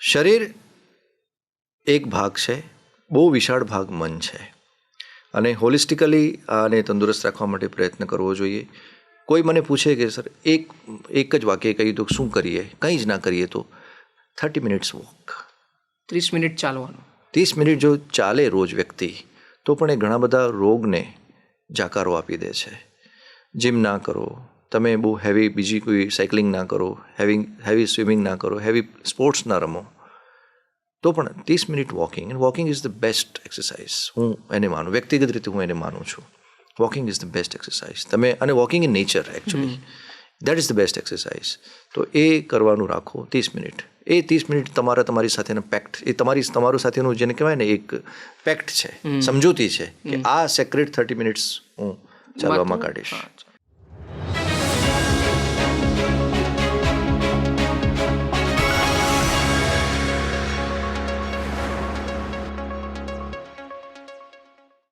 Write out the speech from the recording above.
શરીર એક ભાગ છે, બહુ વિશાળ ભાગ મન છે, અને હોલિસ્ટિકલી આને તંદુરસ્ત રાખવા માટે પ્રયત્ન કરવો જોઈએ. કોઈ મને પૂછે કે સર એક જ વાક્ય કહી દો શું કરીએ, કંઈ જ ના કરીએ તો 30 મિનિટ્સ વોક. 30 મિનિટ ચાલવાનું. 30 મિનિટ જો ચાલે રોજ વ્યક્તિ તો પણ એ ઘણા બધા રોગને જાકારો આપી દે છે. જીમ ના કરો, તમે બહુ હેવી બીજી કોઈ સાયકલિંગ ના કરો, હેવી સ્વિમિંગ ના કરો, હેવી સ્પોર્ટ્સ ના રમો, તો પણ 30 minute walking. And walking is the best exercise. હું એને માનું, વ્યક્તિગત રીતે હું એને માનું છું. Walking is the best exercise. તમે અને walking in nature actually that is the best exercise. તો એ કરવાનું રાખો 30 મિનિટ. એ 30 મિનિટ તમારી સાથેનો પેક્ટ, એ તમારું સાથેનું જેને કહેવાય ને એક પેક્ટ છે, સમજૂતી છે કે આ સેક્રેટ 30 મિનિટ્સ હું ચાલવામાં કાઢીશ.